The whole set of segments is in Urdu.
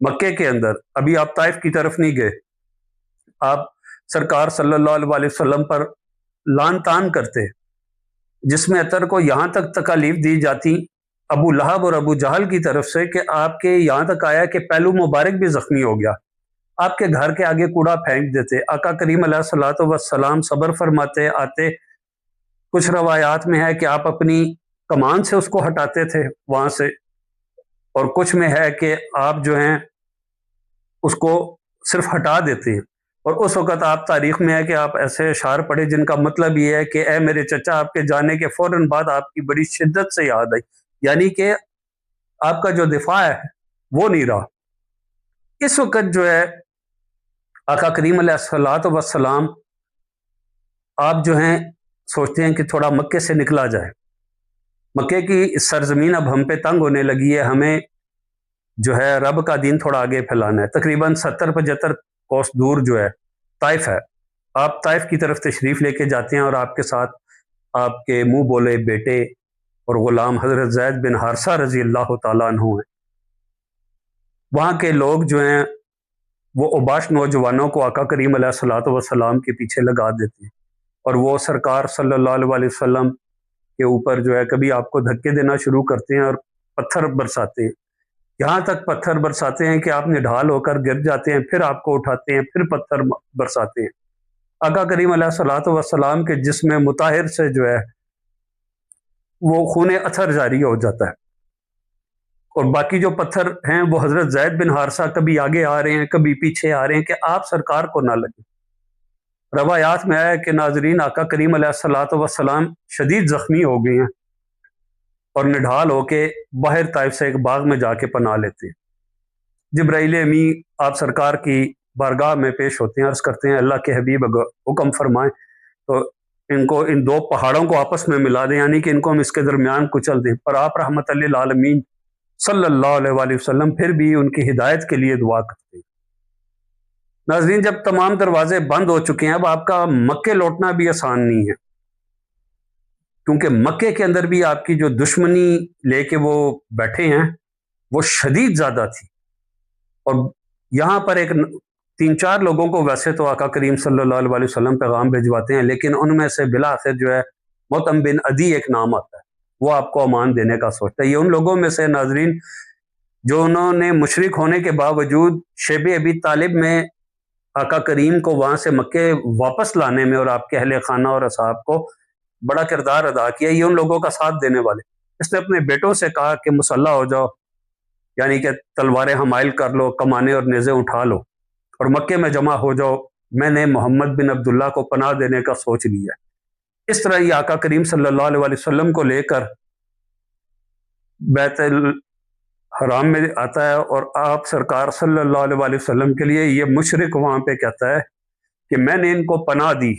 مکے کے اندر، ابھی آپ طائف کی طرف نہیں گئے، آپ سرکار صلی اللہ علیہ وسلم پر لان تان کرتے، جس میں اطہر کو یہاں تک تکالیف دی جاتی ابو لہب اور ابو جہل کی طرف سے کہ آپ کے یہاں تک آیا کہ پہلو مبارک بھی زخمی ہو گیا، آپ کے گھر کے آگے کوڑا پھینک دیتے، آقا کریم علیہ الصلوۃ والسلام صبر فرماتے آتے، کچھ روایات میں ہے کہ آپ اپنی کمان سے اس کو ہٹاتے تھے وہاں سے، اور کچھ میں ہے کہ آپ جو ہیں اس کو صرف ہٹا دیتے ہیں، اور اس وقت آپ تاریخ میں ہے کہ آپ ایسے اشعار پڑھے جن کا مطلب یہ ہے کہ اے میرے چچا، آپ کے جانے کے فوراً بعد آپ کی بڑی شدت سے یاد آئی، یعنی کہ آپ کا جو دفاع ہے وہ نہیں رہا۔ اس وقت جو ہے آقا کریم علیہ الصلوۃ والسلام آپ جو ہیں سوچتے ہیں کہ تھوڑا مکے سے نکلا جائے، مکے کی سرزمین اب ہم پہ تنگ ہونے لگی ہے، ہمیں جو ہے رب کا دین تھوڑا آگے پھیلانا ہے۔ تقریباً 70-75 کوس دور جو ہے طائف ہے، آپ طائف کی طرف تشریف لے کے جاتے ہیں، اور آپ کے ساتھ آپ کے منہ بولے بیٹے اور غلام حضرت زید بن حارثہ رضی اللہ تعالیٰ عنہ ہیں۔ وہاں کے لوگ جو ہیں وہ اوباش نوجوانوں کو آقا کریم علیہ الصلوۃ والسلام کے پیچھے لگا دیتے ہیں، اور وہ سرکار صلی اللہ علیہ وسلم کے اوپر جو ہے کبھی آپ کو دھکے دینا شروع کرتے ہیں اور پتھر برساتے ہیں، یہاں تک پتھر برساتے ہیں کہ آپ نڈھال ہو کر گر جاتے ہیں، پھر آپ کو اٹھاتے ہیں، پھر پتھر برساتے ہیں۔ آقا کریم علیہ الصلوۃ والسلام کے جسم مطہر سے جو ہے وہ خون اطہر جاری ہو جاتا ہے، اور باقی جو پتھر ہیں وہ حضرت زید بن حارثہ کبھی آگے آ رہے ہیں، کبھی پیچھے آ رہے ہیں کہ آپ سرکار کو نہ لگے۔ روایات میں آیا کہ ناظرین آقا کریم علیہ الصلوۃ والسلام شدید زخمی ہو گئے ہیں، اور نڈھال ہو کے باہر طائف سے ایک باغ میں جا کے پناہ لیتے ہیں۔ جبرائیل امی آپ سرکار کی بارگاہ میں پیش ہوتے ہیں، عرض کرتے ہیں اللہ کے حبیب اگر حکم فرمائیں تو ان کو ان دو پہاڑوں کو آپس میں ملا دیں، یعنی کہ ان کو ہم اس کے درمیان کچل دیں، پر آپ رحمت للعالمین صلی اللہ علیہ وسلم پھر بھی ان کی ہدایت کے لیے دعا کرتے ہیں۔ ناظرین، جب تمام دروازے بند ہو چکے ہیں، اب آپ کا مکے لوٹنا بھی آسان نہیں ہے، کیونکہ مکے کے اندر بھی آپ کی جو دشمنی لے کے وہ بیٹھے ہیں وہ شدید زیادہ تھی، اور یہاں پر ایک 3-4 لوگوں کو ویسے تو آقا کریم صلی اللہ علیہ وسلم پیغام بھجواتے ہیں، لیکن ان میں سے بالآخر جو ہے مطعم بن عدی ایک نام آتا ہے، وہ آپ کو امان دینے کا سوچتا ہے۔ یہ ان لوگوں میں سے ناظرین جو انہوں نے مشرک ہونے کے باوجود شیب ابی طالب میں آقا کریم کو وہاں سے مکے واپس لانے میں اور آپ کے اہل خانہ اور اصحاب کو بڑا کردار ادا کیا، یہ ان لوگوں کا ساتھ دینے والے۔ اس نے اپنے بیٹوں سے کہا کہ مسلح ہو جاؤ، یعنی کہ تلواریں حمائل کر لو، کمانے اور نیزے اٹھا لو، اور مکے میں جمع ہو جاؤ، میں نے محمد بن عبداللہ کو پناہ دینے کا سوچ لیا۔ اس طرح یہ آقا کریم صلی اللہ علیہ وسلم کو لے کر بیت الحرام میں آتا ہے، اور آپ سرکار صلی اللہ علیہ وسلم کے لیے یہ مشرک وہاں پہ کہتا ہے کہ میں نے ان کو پناہ دی،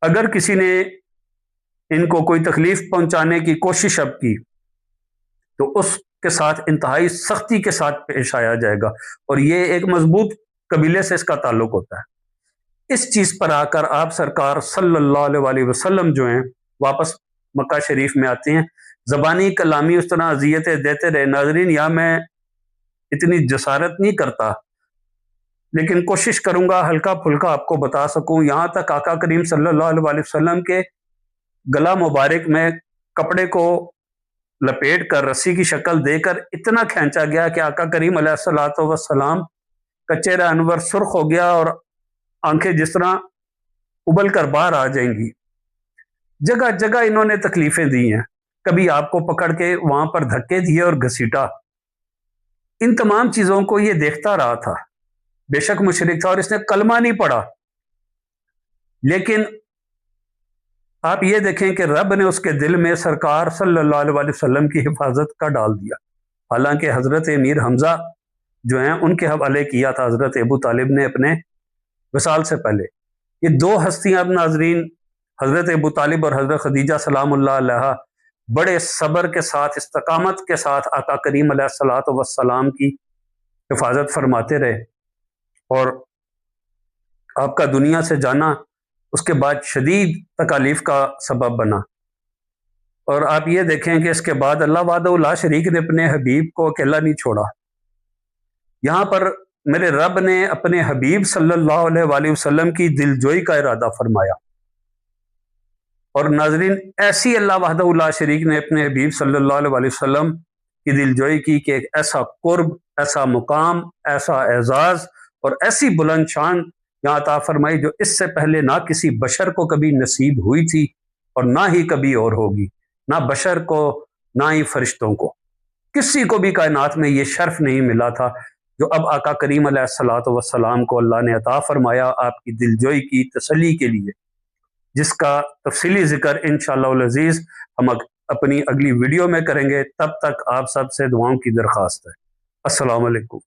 اگر کسی نے ان کو کوئی تکلیف پہنچانے کی کوشش اب کی تو اس کے ساتھ انتہائی سختی کے ساتھ پیش آیا جائے گا، اور یہ ایک مضبوط قبیلے سے اس کا تعلق ہوتا ہے۔ اس چیز پر آ کر آپ سرکار صلی اللہ علیہ وسلم جو ہیں واپس مکہ شریف میں آتے ہیں، زبانی کلامی اس طرح اذیتیں دیتے رہے۔ ناظرین، یہاں میں اتنی جسارت نہیں کرتا، لیکن کوشش کروں گا ہلکا پھلکا آپ کو بتا سکوں۔ یہاں تک آقا کریم صلی اللہ علیہ وسلم کے گلا مبارک میں کپڑے کو لپیٹ کر رسی کی شکل دے کر اتنا کھینچا گیا کہ آقا کریم علیہ الصلوۃ والسلام کا چہرہ انور سرخ ہو گیا، اور آنکھیں جس طرح ابل کر باہر آ جائیں گی۔ جگہ جگہ انہوں نے تکلیفیں دی ہیں، کبھی آپ کو پکڑ کے وہاں پر دھکے دیے اور گھسیٹا۔ ان تمام چیزوں کو یہ دیکھتا رہا تھا، بے شک مشرک تھا اور اس نے کلمہ نہیں پڑھا، لیکن آپ یہ دیکھیں کہ رب نے اس کے دل میں سرکار صلی اللہ علیہ وسلم کی حفاظت کا ڈال دیا۔ حالانکہ حضرت امیر حمزہ جو ہیں ان کے حوالے کیا تھا حضرت ابو طالب نے اپنے وصال سے پہلے۔ یہ دو ہستیاں اب ناظرین، حضرت ابو طالب اور حضرت خدیجہ سلام اللہ علیہا، بڑے صبر کے ساتھ، استقامت کے ساتھ آقا کریم علیہ الصلوۃ والسلام کی حفاظت فرماتے رہے، اور آپ کا دنیا سے جانا اس کے بعد شدید تکالیف کا سبب بنا۔ اور آپ یہ دیکھیں کہ اس کے بعد اللہ وحدہ لا شریک نے اپنے حبیب کو اکیلا نہیں چھوڑا، یہاں پر میرے رب نے اپنے حبیب صلی اللہ علیہ وآلہ وسلم کی دلجوئی کا ارادہ فرمایا، اور ناظرین ایسی اللہ وحدہ لا شریک نے اپنے حبیب صلی اللہ علیہ وآلہ وسلم کی دلجوئی کی کہ ایک ایسا قرب، ایسا مقام، ایسا اعزاز اور ایسی بلند شان یہاں عطا فرمائی جو اس سے پہلے نہ کسی بشر کو کبھی نصیب ہوئی تھی اور نہ ہی کبھی اور ہوگی، نہ بشر کو نہ ہی فرشتوں کو، کسی کو بھی کائنات میں یہ شرف نہیں ملا تھا جو اب آقا کریم علیہ الصلوۃ والسلام کو اللہ نے عطا فرمایا آپ کی دلجوئی کی تسلی کے لیے، جس کا تفصیلی ذکر انشاءاللہ العزیز ہم اپنی اگلی ویڈیو میں کریں گے۔ تب تک آپ سب سے دعاؤں کی درخواست ہے۔ السلام علیکم۔